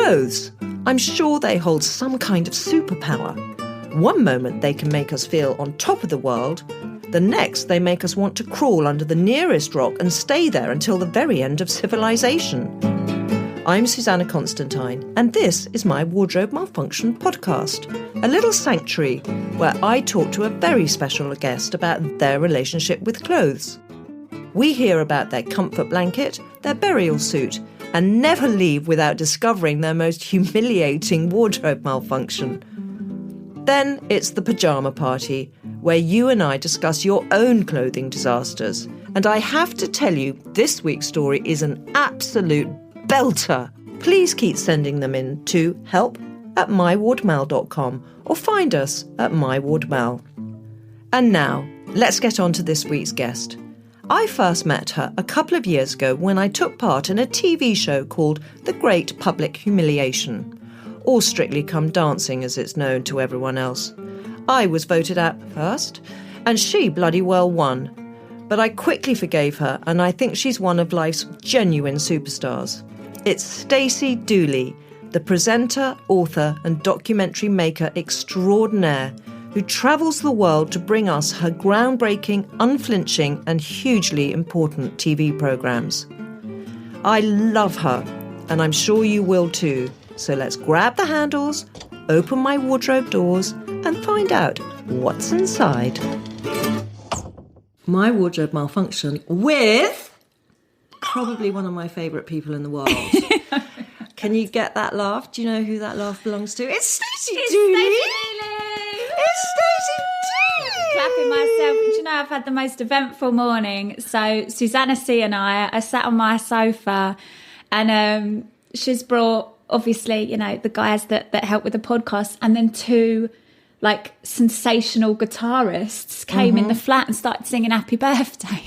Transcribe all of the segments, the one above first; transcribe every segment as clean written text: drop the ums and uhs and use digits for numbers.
Clothes. I'm sure they hold some kind of superpower. One moment they can make us feel on top of the world. The next they make us want to crawl under the nearest rock and stay there until the very end of civilization. I'm Susanna Constantine, and this is my Wardrobe Malfunction podcast, a little sanctuary where I talk to a very special guest about their relationship with clothes. We hear about their comfort blanket, their burial suit, and never leave without discovering their most humiliating wardrobe malfunction. Then it's the pyjama party, where you and I discuss your own clothing disasters. And I have to tell you, this week's story is an absolute belter. Please keep sending them in to help@mywardmal.com or find us at mywardmal. And now, let's get on to this week's guest. I first met her a couple of years ago when I took part in a TV show called The Great Public Humiliation, or Strictly Come Dancing as it's known to everyone else. I was voted out first, and she bloody well won. But I quickly forgave her, and I think she's one of life's genuine superstars. It's Stacey Dooley, the presenter, author and documentary maker extraordinaire, who travels the world to bring us her groundbreaking, unflinching and hugely important TV programmes. I love her, and I'm sure you will too. So let's grab the handles, open my wardrobe doors and find out what's inside. My Wardrobe Malfunction with probably one of my favourite people in the world. Can you get that laugh? Do you know who that laugh belongs to? It's Stacey Dooley! It's Stacey Dooley! Clapping myself. Do you know, I've had the most eventful morning. So Susanna C and I sat on my sofa and she's brought, obviously, you know, the guys that help with the podcast, and then two like sensational guitarists came in the flat and started singing happy birthday.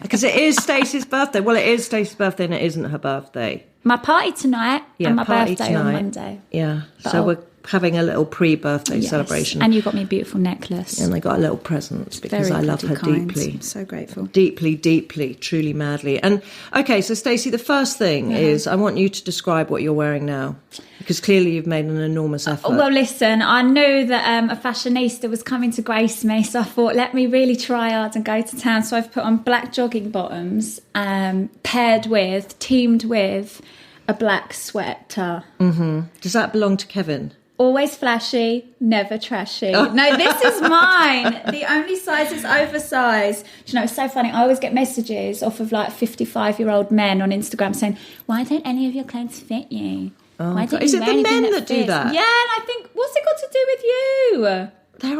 Because it is Stacey's birthday. Well, it is Stacey's birthday and it isn't her birthday. My party tonight and my birthday on Monday. Yeah, so we're having a little pre-birthday celebration. And you got me a beautiful necklace. And I got a little present because I love her deeply. I'm so grateful. Deeply, deeply, truly, madly. And, okay, so Stacey, the first thing is I want you to describe what you're wearing now. Because clearly you've made an enormous effort. Well, listen, I knew that a fashionista was coming to grace me, so I thought, let me really try hard and go to town. So I've put on black jogging bottoms, teamed with a black sweater. Mm-hmm. Does that belong to Kevin? Always flashy, never trashy. No, this is mine. The only size is oversized. Do you know, it's so funny. I always get messages off of like 55-year-old men on Instagram saying, why don't any of your clothes fit you? Oh, is it the men that do that? Yeah, and I think, what's it got to do with you? They're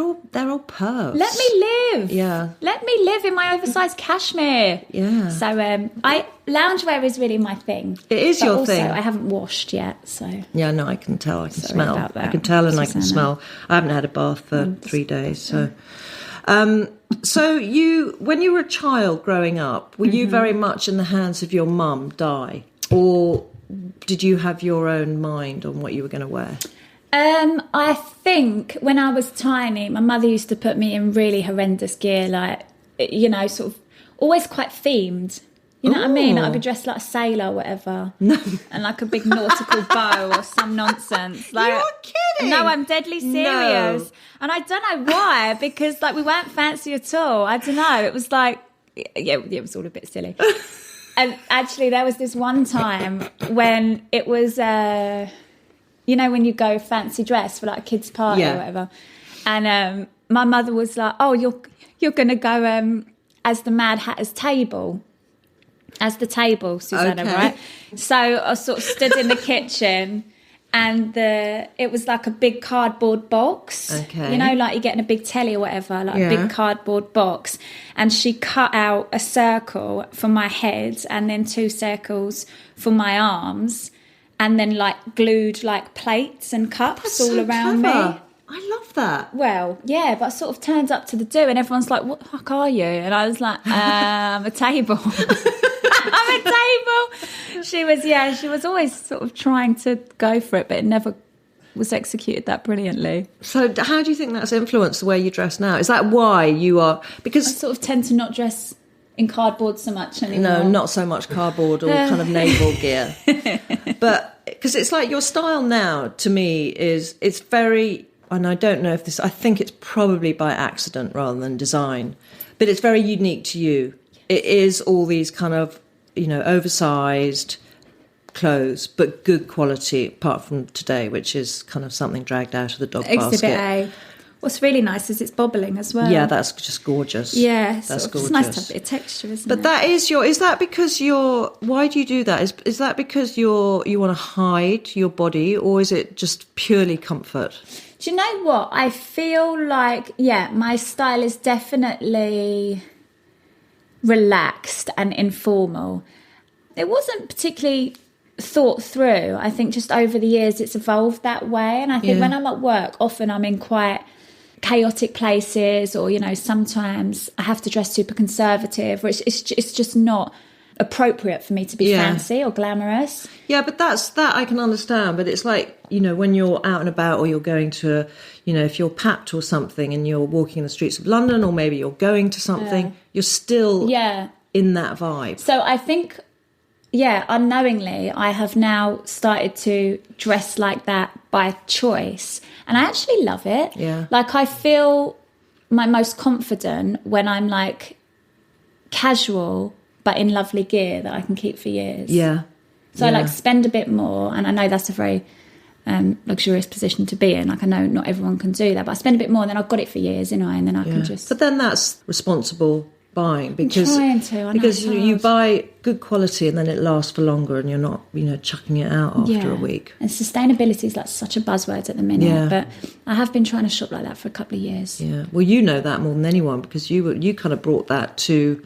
all pervs. Let me live. Yeah. Let me live in my oversized cashmere. Yeah. So loungewear is really my thing. It is your thing. I haven't washed yet, so. Yeah, no, I can tell. I can Sorry smell. about that, I can tell and Susanna. I can smell. I haven't had a bath for 3 days, so. So when you were a child growing up, were you very much in the hands of your mum, Di, or did you have your own mind on what you were going to wear? I think when I was tiny, my mother used to put me in really horrendous gear, like, you know, sort of always quite themed. You know what I mean? Like, I'd be dressed like a sailor or whatever. No. And like a big nautical bow or some nonsense. Like, you're kidding. No, I'm deadly serious. No. And I don't know why, because like we weren't fancy at all. I don't know. It was like, yeah, it was all a bit silly. And actually there was this one time when it was... you know, when you go fancy dress for like a kid's party or whatever. And my mother was like, oh, you're going to go as the Mad Hatter's table. As the table, Susanna, right? So I sort of stood in the kitchen and it was like a big cardboard box. Okay. You know, like you get in a big telly or whatever, like a big cardboard box. And she cut out a circle for my head and then 2 circles for my arms. And then, like, glued, like, plates and cups all around me. I love that. Well, yeah, but I sort of turned up to the do and everyone's like, what the fuck are you? And I was like, I'm a table. I'm a table. She was always sort of trying to go for it, but it never was executed that brilliantly. So how do you think that's influenced the way you dress now? Is that why you are... Because I sort of tend to not dress in cardboard so much anymore. No, not so much cardboard or kind of naval gear. But because it's like your style now, to me, it's very, and I don't know if this, I think it's probably by accident rather than design, but it's very unique to you. It is all these kind of, oversized clothes, but good quality, apart from today, which is kind of something dragged out of the dog Exhibit basket. A. What's really nice is it's bobbling as well. Yeah, that's just gorgeous. Yeah, that's gorgeous. It's nice to have a bit of texture, isn't it? But that is that because why do you do that? Is that because you want to hide your body, or is it just purely comfort? Do you know what? I feel like, my style is definitely relaxed and informal. It wasn't particularly thought through. I think just over the years it's evolved that way. And I think when I'm at work, often I'm in quite chaotic places, or sometimes I have to dress super conservative, or it's just not appropriate for me to be fancy or glamorous. Yeah, but that I can understand. But it's like, when you're out and about, or you're going to, if you're papped or something and you're walking in the streets of London, or maybe you're going to something, you're still in that vibe. So I think, unknowingly, I have now started to dress like that by choice. And I actually love it. Yeah. Like, I feel my most confident when I'm like casual, but in lovely gear that I can keep for years. Yeah. So I spend a bit more, and I know that's a very luxurious position to be in. Like, I know not everyone can do that, but I spend a bit more, and then I've got it for years, and then I can just. But then that's responsible buying, because I'm trying to. Because you buy good quality and then it lasts for longer, and you're not chucking it out after a week. And sustainability is like such a buzzword at the minute, but I have been trying to shop like that for a couple of years. Yeah, well, you know that more than anyone, because you kind of brought that to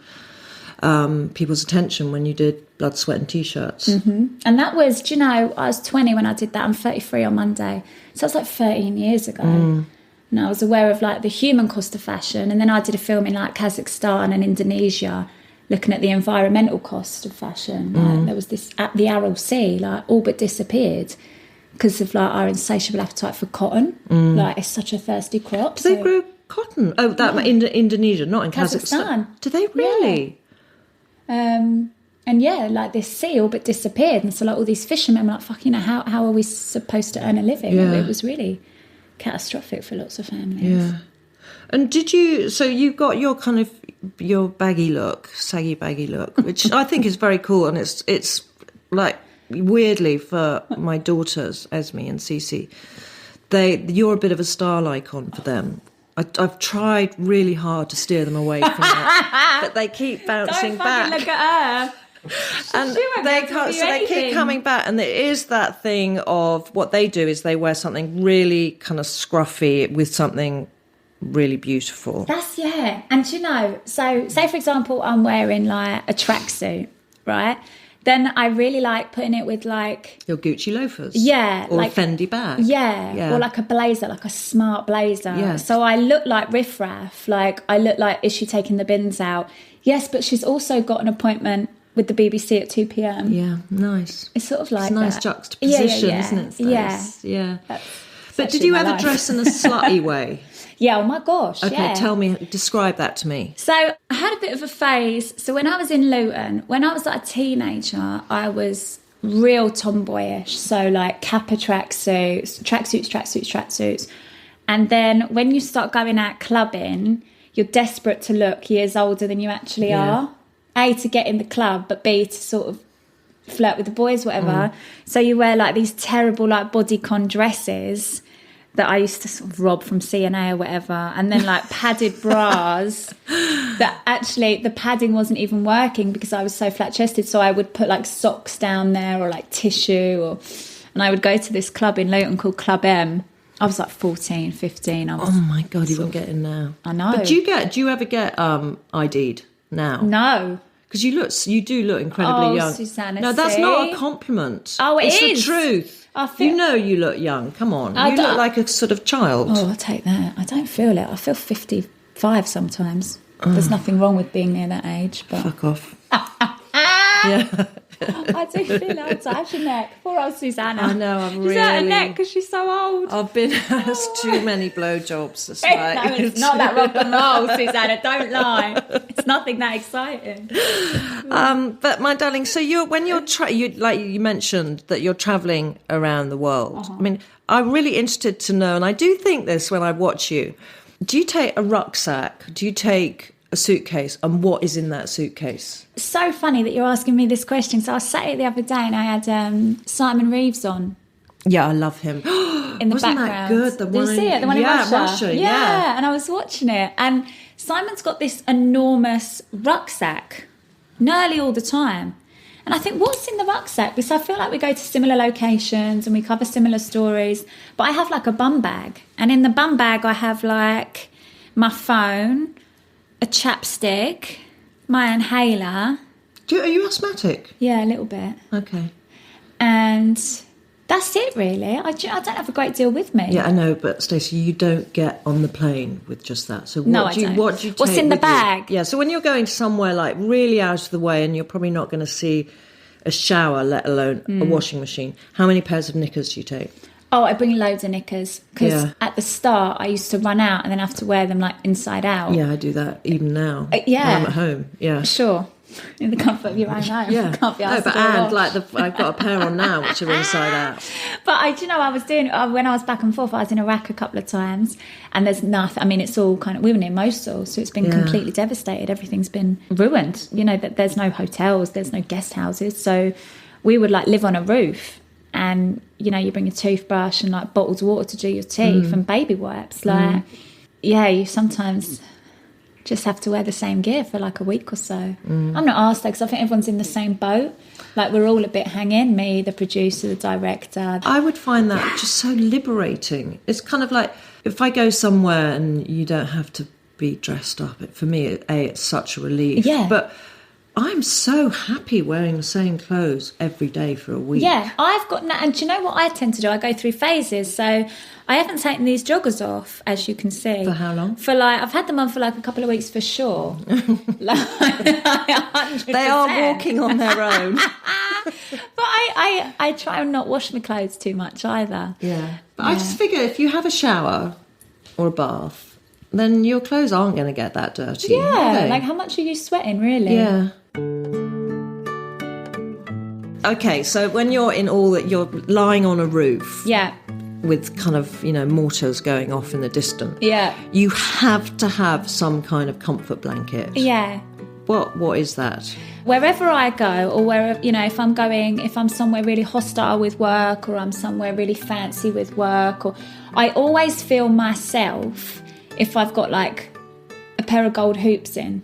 people's attention when you did Blood, Sweat and T-shirts. And that was, I was 20 when I did that. I'm 33 on Monday, so that's like 13 years ago. And I was aware of like the human cost of fashion, and then I did a film in like Kazakhstan and Indonesia looking at the environmental cost of fashion. Like, there was this at the Aral Sea, like all but disappeared because of like our insatiable appetite for cotton. Like, it's such a thirsty crop. Do they grow cotton? Oh, that in Indonesia, not in Kazakhstan. Do they really? And like this sea all but disappeared, and so like all these fishermen were like, "Fuck, how are we supposed to earn a living?" It was really catastrophic for lots of families. Yeah. And did you? So you got your kind of your baggy look, saggy baggy look, which I think is very cool, and it's like weirdly for my daughters Esme and Cece, you're a bit of a style icon for them. I've tried really hard to steer them away from that, but they keep bouncing back. Don't fucking look at her. And they keep coming back, and there is that thing of what they do is they wear something really kind of scruffy with something really beautiful. And so say for example I'm wearing like a tracksuit, right? Then I really like putting it with like your Gucci loafers, or like a Fendi bag, or like a blazer, like a smart blazer. Yes. So I look like riffraff, like I look like, is she taking the bins out? Yes, but she's also got an appointment with the BBC at 2 p.m. Yeah, nice. It's sort of like it's a nice that. juxtaposition, isn't it? Yeah. But did you ever dress in a slutty way? Yeah, oh my gosh. Okay, describe that to me. So I had a bit of a phase. So when I was in Luton, when I was like a teenager, I was real tomboyish. So like Kappa tracksuits. And then when you start going out clubbing, you're desperate to look years older than you actually are. A, to get in the club, but B, to sort of flirt with the boys, whatever. So you wear like these terrible like bodycon dresses that I used to sort of rob from C&A or whatever, and then like padded bras that actually the padding wasn't even working because I was so flat-chested, so I would put like socks down there or like tissue, and I would go to this club in Luton called Club M. I was like 14, 15. Oh my God, you wouldn't get in now. I know. But do you ever get ID'd now? No. Because you do look incredibly young. Susanna, no, that's not a compliment. Oh, it's the truth. You look young. Come on. You look like a sort of child. Oh, I'll take that. I don't feel it. I feel 55 sometimes. There's nothing wrong with being near that age. But fuck off. Yeah. I do feel old. So how's your neck? Poor old Susanna. I know, I'm She's out of neck because she's so old. I've been asked too many blowjobs. It's No, it's not that rock and roll, Susanna. Don't lie. It's nothing that exciting. But my darling, so when you're like you mentioned that you're traveling around the world. I mean, I'm really interested to know, and I do think this when I watch you. Do you take a rucksack? Do you take a suitcase? And what is in that suitcase? So funny that you're asking me this question. So I sat here the other day and I had Simon Reeves on. Yeah, I love him. In the Wasn't background. that good? The Did one you see it? The one in Russia? Yeah, and I was watching it. And Simon's got this enormous rucksack nearly all the time. And I think, what's in the rucksack? Because I feel like we go to similar locations and we cover similar stories. But I have like a bum bag. And in the bum bag, I have like my phone, a chapstick, my inhaler. Are you asthmatic? Yeah, a little bit. Okay. And that's it, really. I don't have a great deal with me. Yeah, I know, but Stacey, you don't get on the plane with just that. So what do you take? What's in the bag? Yeah, so when you're going somewhere like really out of the way and you're probably not going to see a shower, let alone a washing machine, how many pairs of knickers do you take? Oh, I bring loads of knickers because at the start I used to run out and then have to wear them like inside out. Yeah, I do that even now. Yeah. When I'm at home. Yeah. Sure. In the comfort of your own home. Yeah. Can't be asked no, but I've got a pair on now which are inside out. But I was doing when I was back and forth. I was in Iraq a couple of times, and there's nothing. I mean, it's all kind of. We were near Mosul, so it's been completely devastated. Everything's been ruined. You know that there's no hotels, there's no guest houses, so we would like live on a roof. And you know, you bring a toothbrush and like bottled water to do your teeth and baby wipes. Like, you sometimes just have to wear the same gear for like a week or so. I'm not asked though, because I think everyone's in the same boat. Like we're all a bit hanging, me, the producer, the director. I would find that just so liberating. It's kind of like if I go somewhere and you don't have to be dressed up, for me, it's such a relief. Yeah. But I'm so happy wearing the same clothes every day for a week. Yeah, I've got... And do you know what I tend to do? I go through phases. So I haven't taken these joggers off, as you can see. For how long? I've had them on for like a couple of weeks for sure. Like 100%. They are walking on their own. But I try and not wash my clothes too much either. Yeah. But I just figure if you have a shower or a bath, then your clothes aren't going to get that dirty. Yeah, like how much are you sweating, really? Yeah. Okay, so when you're you're lying on a roof. Yeah. With kind of, mortars going off in the distance. Yeah. You have to have some kind of comfort blanket. Yeah. What is that? Wherever I go, or wherever, if I'm somewhere really hostile with work, or I'm somewhere really fancy with work, or I always feel myself if I've got like a pair of gold hoops in.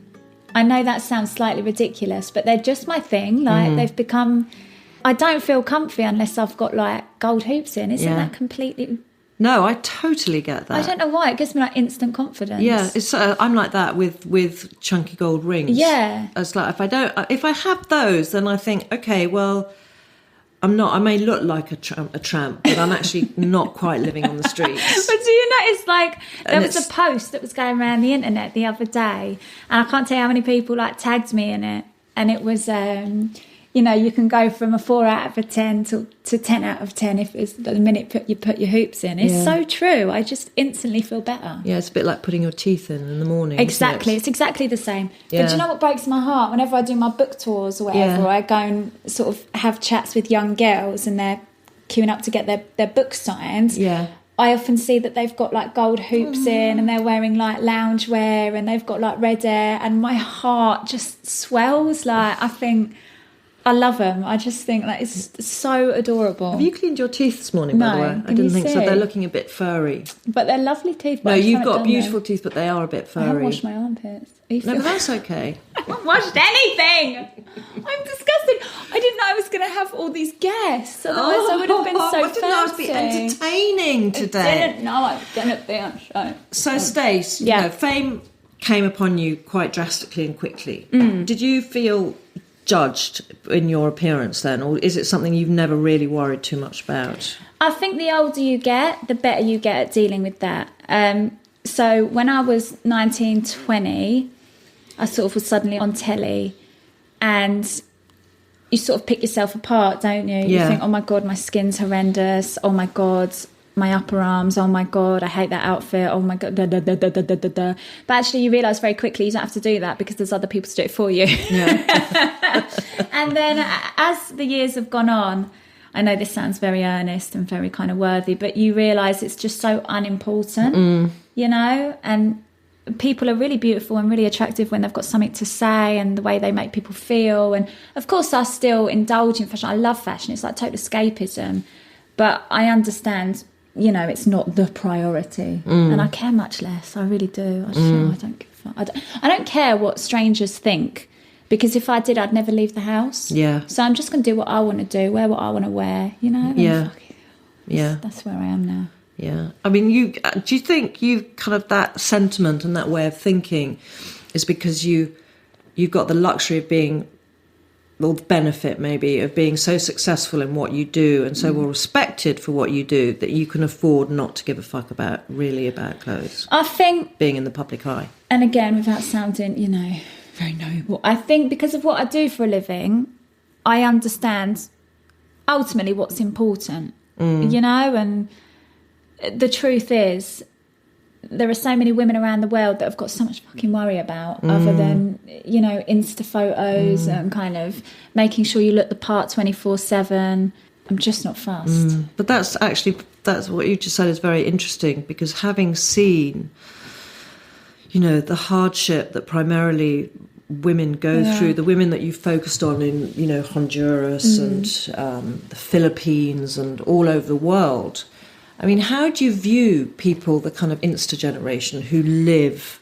I know that sounds slightly ridiculous, but they're just my thing. Like they've become... I don't feel comfy unless I've got like gold hoops in. Isn't that completely... No, I totally get that. I don't know why. It gives me like instant confidence. Yeah, I'm like that with chunky gold rings. Yeah. It's like if I have those, then I think, okay, well, I may look like a tramp, but I'm actually not quite living on the streets. But do you notice, like, there was a post that was going around the internet the other day, and I can't tell you how many people like tagged me in it, and it was you can go from a 4 out of 10 to 10 out of 10 if it's the minute you put your hoops in. It's so true. I just instantly feel better. Yeah, it's a bit like putting your teeth in the morning. Exactly. It's exactly the same. Yeah. But do you know what breaks my heart? Whenever I do my book tours or whatever, I go and sort of have chats with young girls and they're queuing up to get their books signed. Yeah. I often see that they've got like gold hoops in and they're wearing like loungewear and they've got like red hair, and my heart just swells. Like, I think... I love them. I just think that it's so adorable. Have you cleaned your teeth this morning, by the way? I didn't think so. They're looking a bit furry. But they're lovely teeth. No, you've got beautiful teeth, but they are a bit furry. I haven't washed my armpits. No, but that's okay. I haven't washed anything. I'm disgusted. I didn't know I was going to have all these guests. Otherwise I would have been so fancy. I didn't know I was be entertaining today. I didn't know I was going to be on show. So, Stace, fame came upon you quite drastically and quickly. Did you feel judged in your appearance then, or is it something you've never really worried too much about? I think the older you get, the better you get at dealing with that. So when I was 19, 20, I sort of was suddenly on telly, and you sort of pick yourself apart, don't you? You think, oh my God, my skin's horrendous. Oh my God, my upper arms. Oh my God, I hate that outfit. Oh my God, da, da, da, da, da, da, da. But actually you realise very quickly you don't have to do that because there's other people to do it for you. Yeah. And then as the years have gone on, I know this sounds very earnest and very kind of worthy, but you realise it's just so unimportant, you know, and people are really beautiful and really attractive when they've got something to say and the way they make people feel. And of course I still indulge in fashion. I love fashion. It's like total escapism. But I understand, you know, it's not the priority. And I care much less. I really do. I don't give a fuck. I don't care what strangers think, because if I did, I'd never leave the house. Yeah. So I'm just going to do what I want to do, wear what I want to wear, you know? And that's where I am now. Yeah. I mean, do you think you kind of that sentiment and that way of thinking is because you've got the luxury of being, or the benefit maybe, of being so successful in what you do and so well respected for what you do that you can afford not to give a fuck about clothes? I think... being in the public eye. And again, without sounding, you know, very noble, I think because of what I do for a living, I understand ultimately what's important, you know, and... the truth is, there are so many women around the world that have got so much fucking worry about other than, you know, Insta photos and kind of making sure you look the part 24/7. I'm just not fussed. But that's what you just said is very interesting, because having seen, you know, the hardship that primarily women go through, the women that you focused on in, you know, Honduras and the Philippines and all over the world. I mean, how do you view people, the kind of Insta generation, who live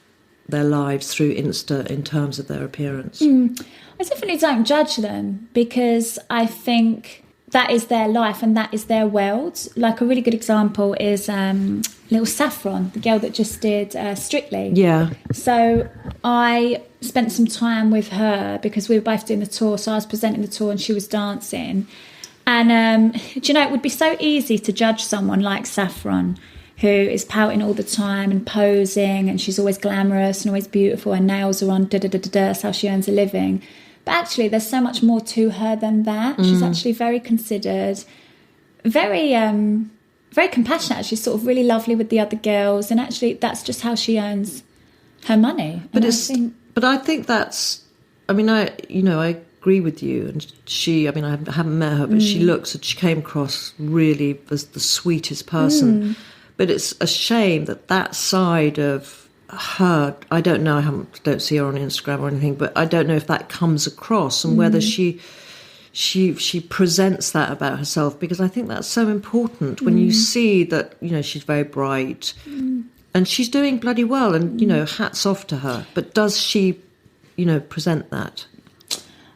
their lives through Insta in terms of their appearance? I definitely don't judge them, because I think that is their life and that is their world. Like a really good example is little Saffron, the girl that just did Strictly. Yeah. So I spent some time with her because we were both doing the tour. So I was presenting the tour and she was dancing. And, do you know, it would be so easy to judge someone like Saffron, who is pouting all the time and posing, and she's always glamorous and always beautiful, and nails are on, that's how she earns a living. But actually, there's so much more to her than that. She's actually very considered, very very compassionate. She's sort of really lovely with the other girls, and actually, that's just how she earns her money. But I think that's, I mean, I agree with you, and she, I mean, I haven't met her, but she came across really as the sweetest person. But it's a shame that side of her, I don't know, I don't see her on Instagram or anything, but I don't know if that comes across and whether she presents that about herself, because I think that's so important when you see that, you know, she's very bright and she's doing bloody well, and, you know, hats off to her. But does she, you know, present that?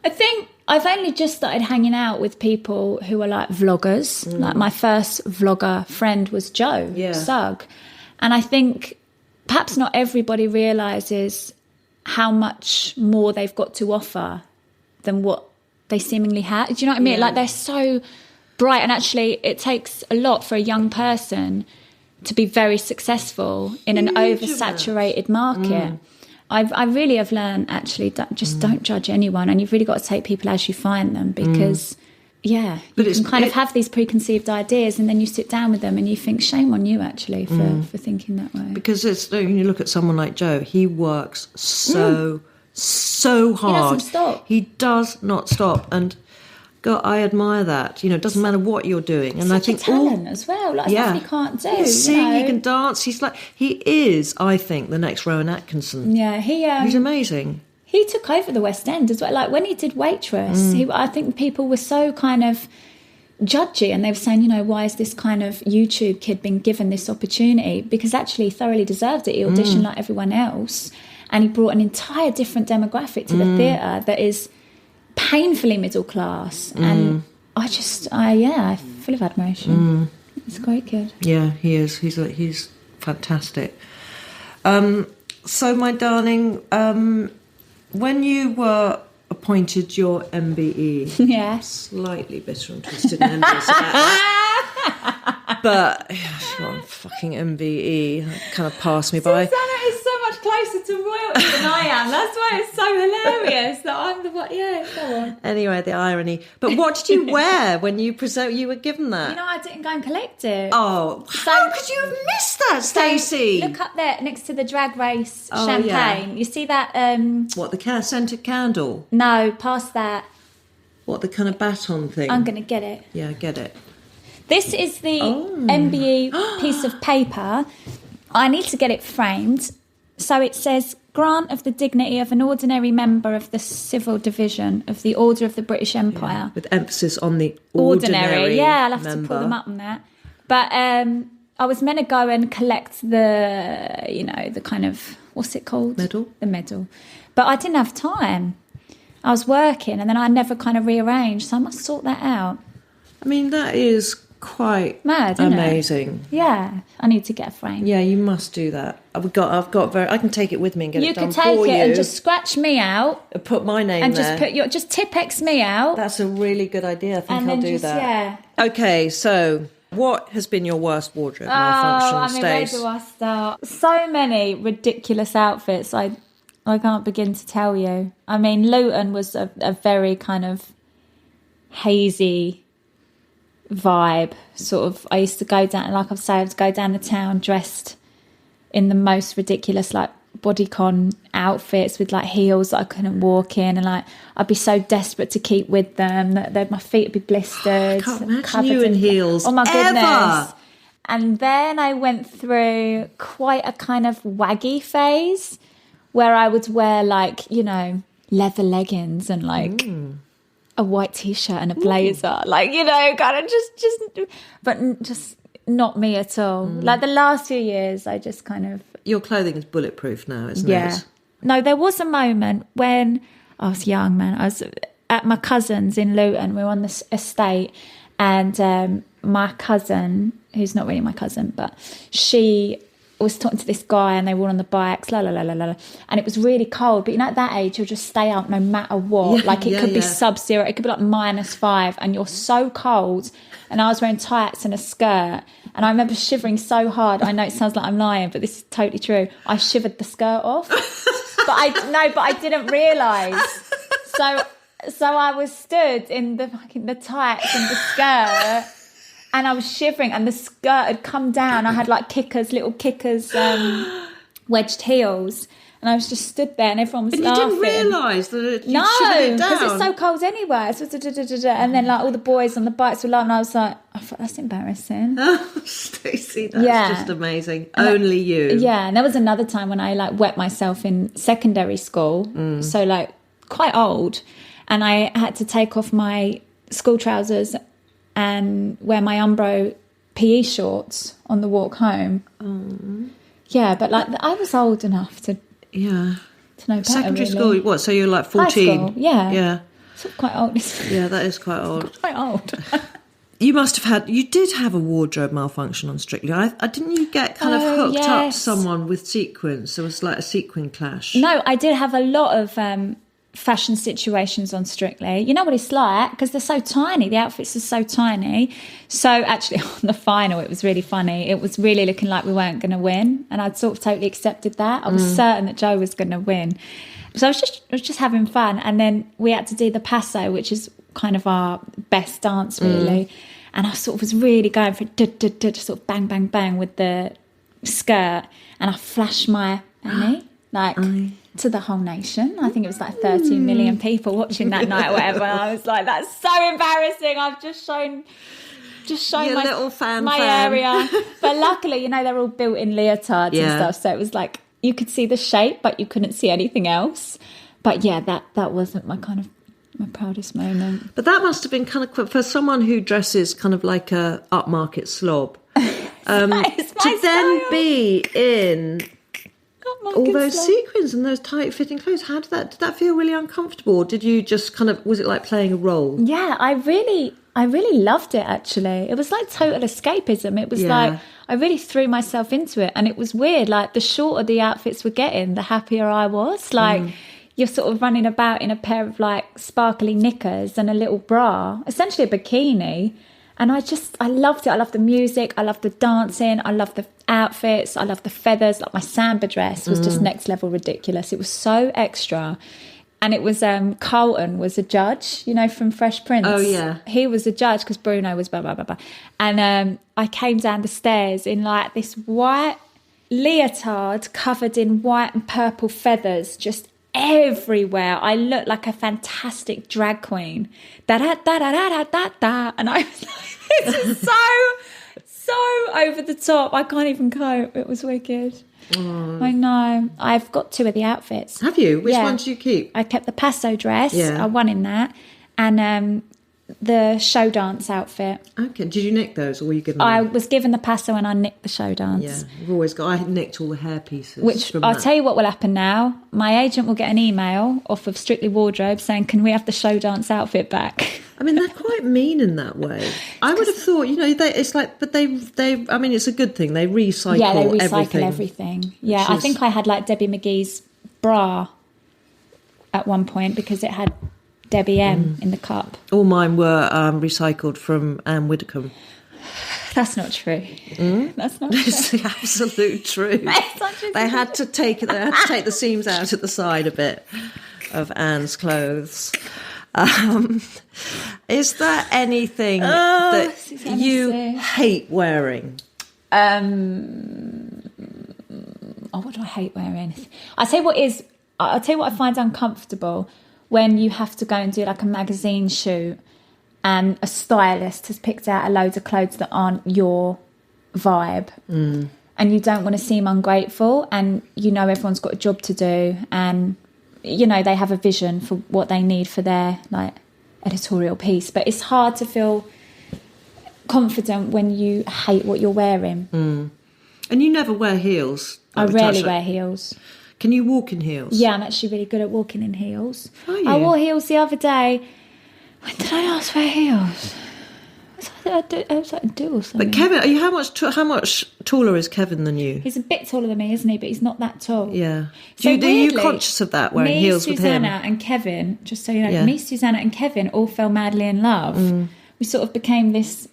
I think I've only just started hanging out with people who are like vloggers. Like my first vlogger friend was Joe Sugg. And I think perhaps not everybody realises how much more they've got to offer than what they seemingly have. Do you know what I mean? Like, they're so bright, and actually it takes a lot for a young person to be very successful in an oversaturated market. I really have learned, actually, don't judge anyone, and you've really got to take people as you find them, because, you can kind of have these preconceived ideas, and then you sit down with them and you think, shame on you, actually, for thinking that way. Because when you look at someone like Joe, he works so hard. He doesn't stop. He does not stop, and God, I admire that. You know, it doesn't matter what you're doing. And Such I think a talent as well. Like, stuff he can't do. He can sing, he can dance. He is, I think, the next Rowan Atkinson. Yeah, he's amazing. He took over the West End as well. Like, when he did Waitress, I think people were so kind of judgy, and they were saying, you know, why is this kind of YouTube kid being given this opportunity? Because actually he thoroughly deserved it. He auditioned like everyone else, and he brought an entire different demographic to the theatre that is painfully middle class, and I'm full of admiration. He's a great kid. Yeah, he is. He's fantastic. So, my darling, when you were appointed your MBE, slightly bitter and twisted and envious about that, but fucking MBE kind of passed me by. Susanna is so much closer to royalty than I am. That's why it's so hilarious that I'm the one. Yeah, go on. Anyway, the irony. But what did you wear when you were given that? You know, I didn't go and collect it. Oh, how could you have missed that, Stacey? Look up there next to the drag race champagne. Yeah. You see that? What, the scented candle? No, past that. What, the kind of baton thing? I'm going to get it. Yeah, get it. This is the MBE piece of paper. I need to get it framed. So it says, grant of the dignity of an ordinary member of the civil division of the Order of the British Empire. Yeah, with emphasis on the ordinary Yeah, I'll have member. to pull them up on that. But I was meant to go and collect the kind of, what's it called? Medal? The medal. But I didn't have time. I was working and then I never kind of rearranged. So I must sort that out. I mean, that is quite mad, isn't amazing. It? Yeah, I need to get a frame. Yeah, you must do that. I can take it with me and get it done for you. You could take it and just scratch me out. Put my name and there. And just Tipex me out. That's a really good idea. I think I'll do that. Yeah. Okay, so what has been your worst wardrobe malfunction, where Stace? do I start? So many ridiculous outfits. I can't begin to tell you. I mean, Luton was a very kind of hazy vibe, sort of. I used to go down, like I've said, I would go down the town dressed in the most ridiculous, like, bodycon outfits with, like, heels that I couldn't walk in, and, like, I'd be so desperate to keep with them that my feet would be blistered. I can't imagine you in heels. Oh, my goodness. Ever. And then I went through quite a kind of waggy phase where I would wear, like, you know, leather leggings and, like, a white T-shirt and a blazer. Like, you know, kind of just not me at all. Like, the last few years, I just kind of... Your clothing is bulletproof now, isn't it? No, there was a moment when I was young, man. I was at my cousin's in Luton. We were on this estate, and my cousin, who's not really my cousin, but she was talking to this guy, and they were on the bikes, and it was really cold. But you know, at that age, you'll just stay out no matter what. It could be sub-zero, it could be like -5, and you're so cold. And I was wearing tights and a skirt, and I remember shivering so hard. I know it sounds like I'm lying, but this is totally true. I shivered the skirt off, but I didn't realise. So I was stood in the tights and the skirt. And I was shivering, and the skirt had come down. I had like little kickers, wedged heels, and I was just stood there, and everyone was laughing. You didn't realise that you shivered it down? No, because it's so cold anyway. So, and then like all the boys on the bikes were laughing, and I was like, I thought, that's embarrassing. Oh, Stacey, that's just amazing. Only you. Yeah, and there was another time when I like wet myself in secondary school, so like quite old, and I had to take off my school trousers and wear my Umbro PE shorts on the walk home. Yeah, but like I was old enough to know better. Secondary really. school, what? So you're like 14? High school, yeah. Yeah. So quite old. Yeah, that is quite old. Quite old. You did have a wardrobe malfunction on Strictly. Didn't you get kind of hooked up to someone with sequins? There was like a sequin clash. No, I did have a lot of fashion situations on Strictly. You know what it's like, because they're so tiny. The outfits are so tiny. So actually on the final, it was really funny. It was really looking like we weren't going to win, and I'd sort of totally accepted that. I was certain that Joe was going to win. So I was just having fun, and then we had to do the passo, which is kind of our best dance really. And I sort of was really going for sort of bang bang bang with the skirt, and I flashed my Annie to the whole nation. I think it was like 13 million people watching that night or whatever. I was like, that's so embarrassing. I've just shown Your my little fan area. But luckily, you know, they're all built in leotards and stuff, so it was like you could see the shape but you couldn't see anything else. But yeah, that wasn't my proudest moment. But that must have been kind of, for someone who dresses kind of like a upmarket slob, to then be in all those sequins and those tight-fitting clothes. Did that feel really uncomfortable? Or did you just kind of, was it like playing a role? Yeah, I really loved it, actually. It was like total escapism. It was like, I really threw myself into it. And it was weird, like the shorter the outfits were getting, the happier I was. Like, you're sort of running about in a pair of like sparkly knickers and a little bra, essentially a bikini. And I loved it. I loved the music. I loved the dancing. I loved the outfits. I loved the feathers. Like my samba dress was just next level ridiculous. It was so extra. And it was Carlton was a judge, you know, from Fresh Prince. Oh, yeah. He was a judge because Bruno was blah, blah, blah, blah. And I came down the stairs in like this white leotard covered in white and purple feathers, just everywhere. I looked like a fantastic drag queen. Da-da-da-da-da-da-da. And I was like, this is so over the top. I can't even cope. It was wicked. Oh. I know. I've got 2 of the outfits. Have you? Which ones do you keep? I kept the Paso dress. Yeah. I won in that. And the show dance outfit. Okay. Did you nick those or were you given I them? was given the Paso and I nicked the show dance. Yeah. I've always got... I nicked all the hair pieces. Which I'll tell you what will happen now. My agent will get an email off of Strictly Wardrobe saying, can we have the show dance outfit back? I mean, they're quite mean in that way. I would have thought, you know, it's like, but they. I mean, it's a good thing. They recycle. Yeah, they recycle everything. Yeah, I think I had like Debbie McGee's bra at one point because it had Debbie M in the cup. All mine were recycled from Anne Widdecombe. That's not true. That's not true. It's the absolute truth. They had to take the seams out at the side a bit of Anne's clothes. Is there anything that you hate wearing? What do I hate wearing? I'll tell you what I find uncomfortable when you have to go and do like a magazine shoot and a stylist has picked out a load of clothes that aren't your vibe and you don't want to seem ungrateful and you know everyone's got a job to do and you know they have a vision for what they need for their like editorial piece, but it's hard to feel confident when you hate what you're wearing. And you never wear heels? I rarely wear heels. Can you walk in heels? Yeah, I'm actually really good at walking in heels. Are you? I wore heels the other day. When did I last wear heels? I was like, do or something. But Kevin, how much taller is Kevin than you? He's a bit taller than me, isn't he? But he's not that tall. Yeah. So are you conscious of that, wearing heels with him? Susanna and Kevin, just so you know, me, Susanna and Kevin all fell madly in love. We sort of became this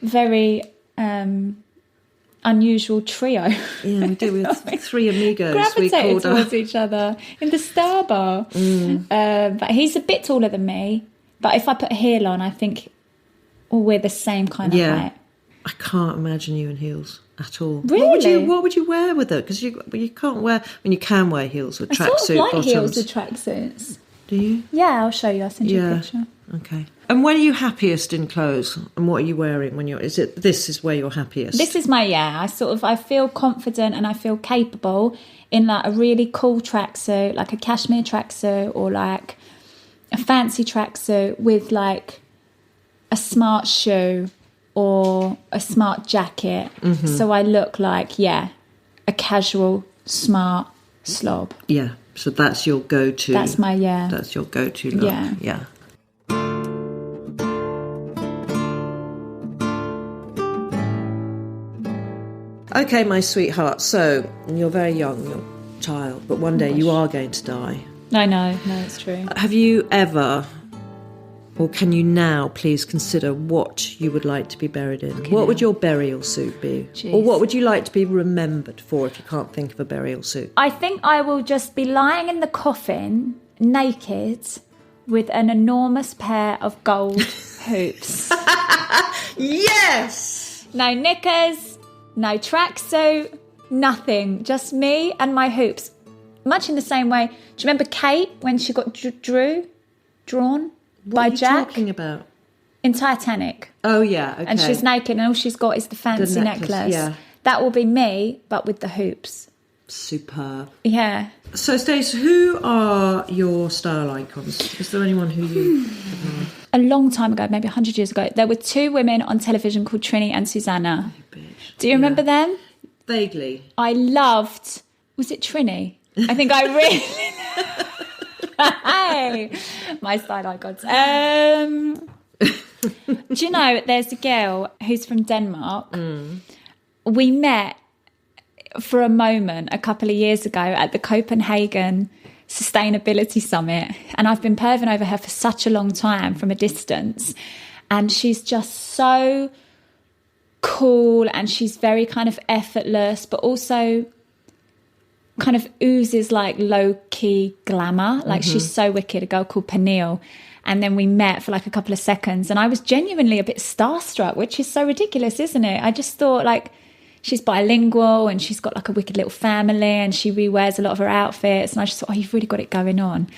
very unusual trio. Yeah, we did. We had 3 amigos. Gravitated towards each other in the Star Bar. But he's a bit taller than me. But if I put a heel on, I think we're the same kind of height. I can't imagine you in heels at all. Really? What would you wear with it? Because you can't wear... I mean, you can wear heels with tracksuit I sort of like bottoms. heels with tracksuits. Do you? Yeah, I'll show you. I'll send you a picture. Okay. And when are you happiest in clothes? And what are you wearing when you're... This is where you're happiest? This is my... I feel confident and I feel capable in like a really cool tracksuit, like a cashmere tracksuit or like a fancy tracksuit with like a smart shoe or a smart jacket. So I look like, a casual, smart slob. Yeah. So that's your go-to. That's my, That's your go-to look. Yeah. Okay, my sweetheart. So you're very young, you're a child, but one day you are going to die. I know. No, it's true. Have you ever, or can you now please consider what you would like to be buried in? What would your burial suit be? Jeez. Or what would you like to be remembered for if you can't think of a burial suit? I think I will just be lying in the coffin, naked, with an enormous pair of gold hoops. Yes! No knickers, no tracksuit, nothing. Just me and my hoops. Much in the same way. Do you remember Kate when she got drawn by Jack? What are you talking about? In Titanic. Oh, yeah, okay. And she's naked and all she's got is the fancy necklace. Yeah. That will be me, but with the hoops. Superb. Yeah. So, Stacey, who are your style icons? Is there anyone who you... A long time ago, maybe 100 years ago, there were 2 women on television called Trini and Susanna. Oh, bitch. Do you remember them? Vaguely. I loved... Was it Trini? I think I really... Hey, my style icons. Do you know, there's a girl who's from Denmark. We met for a moment a couple of years ago at the Copenhagen Sustainability Summit, and I've been perving over her for such a long time from a distance. And she's just so cool, and she's very kind of effortless, but also kind of oozes like low-key glamour. Like she's so wicked, a girl called Peniel. And then we met for like a couple of seconds, and I was genuinely a bit starstruck, which is so ridiculous, isn't it? I just thought, like, she's bilingual and she's got like a wicked little family, and she rewears a lot of her outfits, and I just thought, oh, you've really got it going on.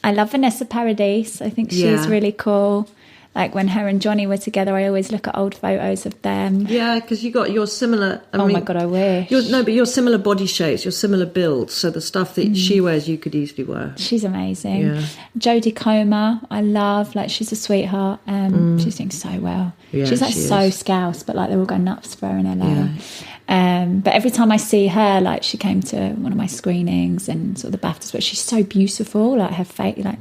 I love Vanessa Paradis. I think she's really cool. Like when her and Johnny were together, I always look at old photos of them. Yeah, because you're similar. I mean, my God, I wish. But you're similar body shapes, you're similar builds. So the stuff that she wears, you could easily wear. She's amazing. Yeah. Jodie Comer, I love. Like, she's a sweetheart. She's doing so well. Yeah, she's like she so is. scouse, but like they're all going nuts for her in LA. Yeah. But every time I see her, like she came to one of my screenings and sort of the BAFTAs, but she's so beautiful. Like her face, like.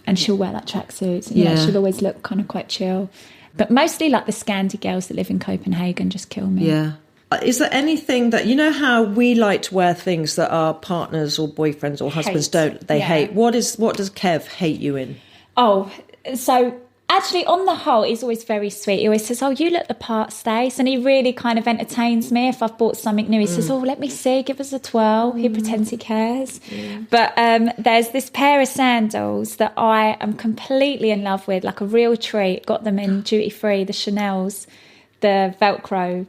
And she'll wear like tracksuits. And, she'll always look kind of quite chill. But mostly like the Scandi girls that live in Copenhagen just kill me. Yeah. Is there anything that, you know how we like to wear things that our partners or boyfriends or husbands hate? What does Kev hate you in? Oh, so actually on the whole, he's always very sweet. He always says, oh, you look the part, Stace. And he really kind of entertains me. If I've bought something new, he says, oh, let me see, give us a twirl. He pretends he cares. But there's this pair of sandals that I am completely in love with, like a real treat. Got them in duty free, the Chanel's, the Velcro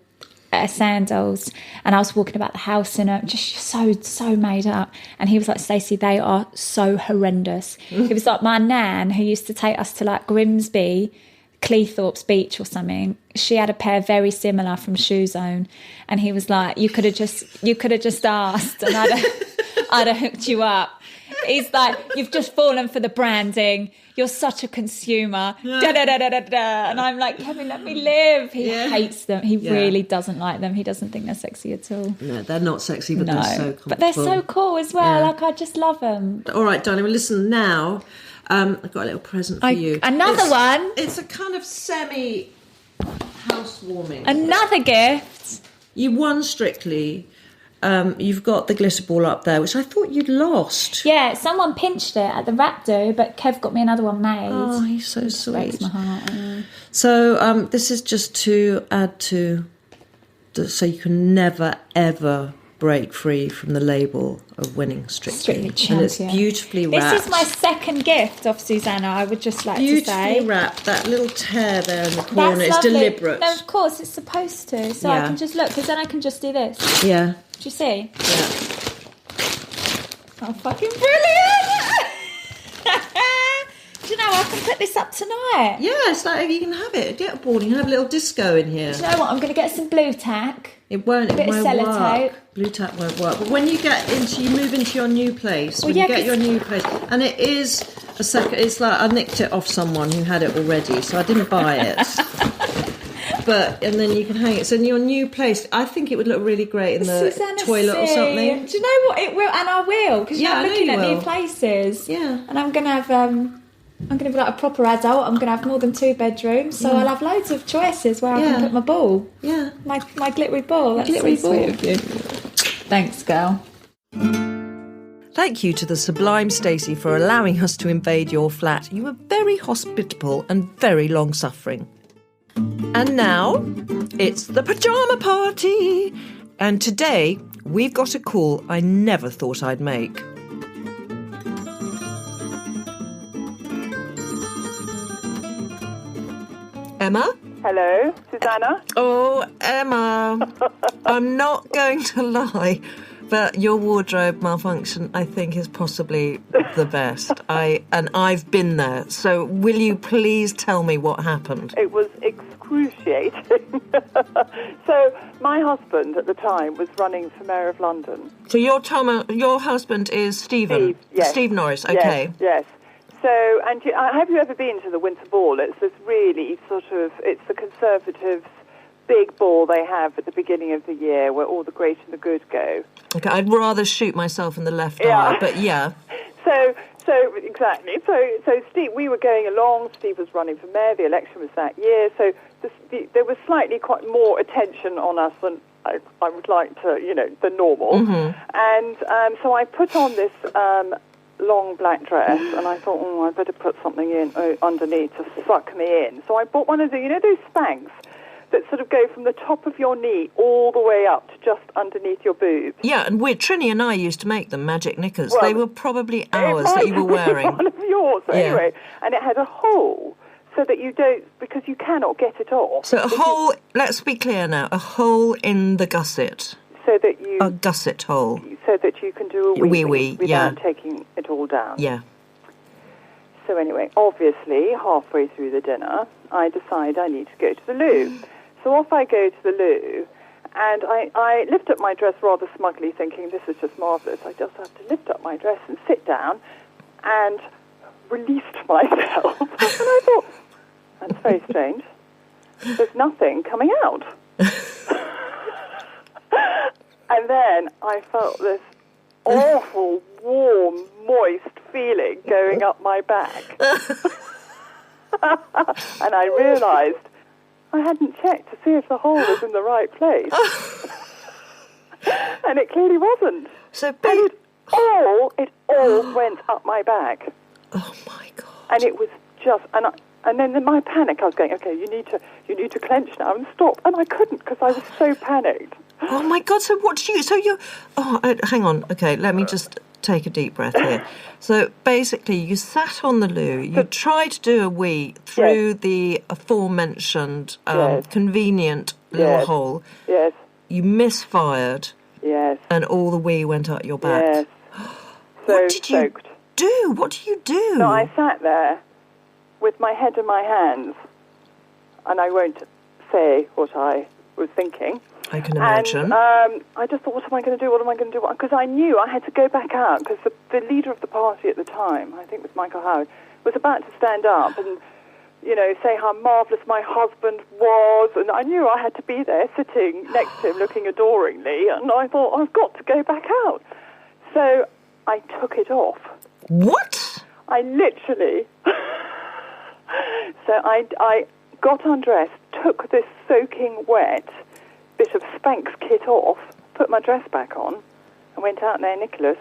sandals, and I was walking about the house in it, just so made up, and he was like, Stacey, they are so horrendous. It was like my nan who used to take us to like Grimsby, Cleethorpes Beach or something. She had a pair very similar from Shoe Zone, and he was like, you could have just asked, and I'd have hooked you up. He's like, you've just fallen for the branding. You're such a consumer. Da, da, da, da, da, da. And I'm like, Kevin, let me live. He hates them. He really doesn't like them. He doesn't think they're sexy at all. No, they're not sexy, but they're so comfortable. But they're so cool as well. Like, I just love them. All right, darling, well, listen, now I've got a little present for you. Another one? It's a kind of semi-housewarming. Another gift? You won Strictly. You've got the glitter ball up there, which I thought you'd lost. Yeah, someone pinched it at the rap do, but Kev got me another one made. Oh, he's so sweet. Breaks my heart. So this is just to add to, so you can never, ever break free from the label of winning Strictly. Champion. And it's beautifully wrapped. This is my second gift off Susanna, I would just like to say. Beautifully wrapped. That little tear there in the corner, That's it's lovely. deliberate. No, of course, it's supposed to. So I can just look, because then I can just do this. Yeah. Do you see? Yeah. Oh, fucking brilliant! Do you know, I can put this up tonight. Yeah, it's like you can have it. Get a board, you can have a little disco in here. Do you know what? I'm going to get some blue tack. It won't. Bit It of won't sellotape. work. Blue tack won't work. But when you move into your new place. Well, when you get your new place, and it is a second. It's like I nicked it off someone who had it already, so I didn't buy it. And then you can hang it. So in your new place, I think it would look really great in the toilet or something. Do you know what? It will, and I will, because I'm looking at new places. Yeah. And I'm going to have. I'm going to be like a proper adult. I'm going to have more than 2 bedrooms, so I'll have loads of choices where I can put my ball. Yeah. My glittery ball. That's glittery so sweet of you. Thanks, girl. Thank you to the sublime Stacey for allowing us to invade your flat. You were very hospitable and very long-suffering. And now, it's the pyjama party. And today, we've got a call I never thought I'd make. Emma? Hello, Susanna. Oh, Emma. I'm not going to lie, but your wardrobe malfunction, I think, is possibly the best. I've been there. So will you please tell me what happened? It was excruciating. So my husband at the time was running for Mayor of London. So your husband is Stephen? Steve, yes. Steve Norris, okay. Yes. So, and have you ever been to the Winter Ball? It's this really it's the Conservatives' big ball they have at the beginning of the year where all the great and the good go. Okay, I'd rather shoot myself in the left eye, but yeah. So exactly. So Steve, we were going along. Steve was running for mayor. The election was that year. So there was slightly quite more attention on us than I would like to, than normal. Mm-hmm. And so I put on this long black dress, and I thought, I better put something in underneath to suck me in. So I bought one of those Spanx that sort of go from the top of your knee all the way up to just underneath your boobs. Yeah, and Trini and I used to make them, magic knickers. Well, they were probably ours that you were wearing. One of yours, yeah. Anyway. And it had a hole so that you don't, because you cannot get it off. So a hole, let's be clear now, a hole in the gusset. So that you... A gusset hole. So that you can do a wee-wee without yeah. taking it all down. Yeah. So anyway, obviously, halfway through the dinner, I decide I need to go to the loo. So off I go to the loo, and I lift up my dress rather smugly, thinking, this is just marvellous. I just have to lift up my dress and sit down, and released myself. And I thought, that's very strange. There's nothing coming out. And then I felt this awful, warm, moist feeling going up my back. And I realised I hadn't checked to see if the hole was in the right place. And it clearly wasn't. So it all went up my back. Oh my God. And it was just, and then in my panic I was going, okay, you need to clench now and stop. And I couldn't because I was so panicked. Oh my God, so what do you, so you, hang on, okay, let me just take a deep breath here. So basically you sat on the loo, you tried to do a wee through yes. the aforementioned yes. convenient little yes. hole. Yes. You misfired. Yes. And all the wee went up your back. Yes. What did soaked. you do? What do you do? No, I sat there with my head in my hands, and I won't say what I was thinking. I can imagine. And I just thought, what am I going to do? What am I going to do? Because I knew I had to go back out, because the leader of the party at the time, I think it was Michael Howard, was about to stand up and, say how marvellous my husband was. And I knew I had to be there sitting next to him looking adoringly. And I thought, I've got to go back out. So I took it off. What? I literally... So I got undressed, took this soaking wet bit of Spanx kit off, put my dress back on, and went out there, Nicholas.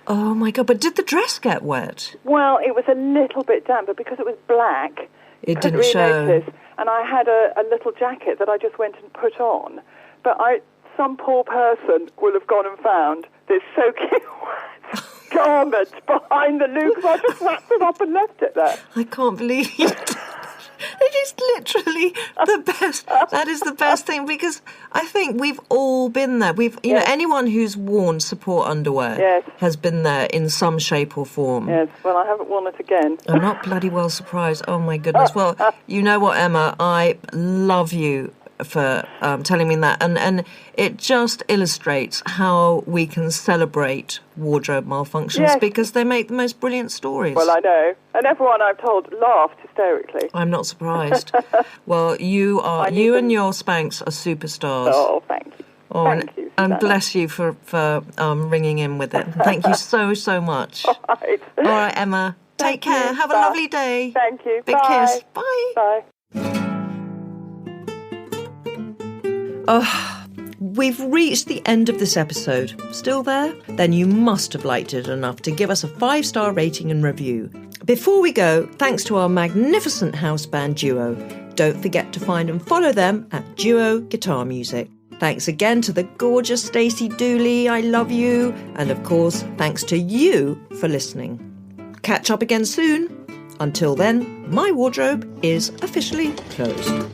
Oh my God, but did the dress get wet? Well, it was a little bit damp, but because it was black, it didn't really show. Notice. And I had a little jacket that I just went and put on. But some poor person will have gone and found this soaking wet garment behind the loo, because I just wrapped it up and left it there. I can't believe you did. It is literally the best. That is the best thing, because I think we've all been there. Yes. Anyone who's worn support underwear yes. has been there in some shape or form. Yes, well, I haven't worn it again. I'm not bloody well surprised. Oh my goodness. Well, you know what, Emma? I love you for telling me that, and it just illustrates how we can celebrate wardrobe malfunctions, yes. because they make the most brilliant stories. Well, I know, and everyone I've told laughed hysterically. I'm not surprised. Well, you and your Spanx are superstars. Oh, thank you. Oh, thank you, and bless you for ringing in with it. Thank you so much. All right. All right, Emma. Take care. You. Have Bye. a lovely day. Thank you. Big Bye. kiss. Bye. Bye. Oh, we've reached the end of this episode. Still there? Then you must have liked it enough to give us a 5-star rating and review. Before we go, thanks to our magnificent house band Duo. Don't forget to find and follow them at Duo Guitar Music. Thanks again to the gorgeous Stacey Dooley, I love you. And of course, thanks to you for listening. Catch up again soon. Until then, my wardrobe is officially closed.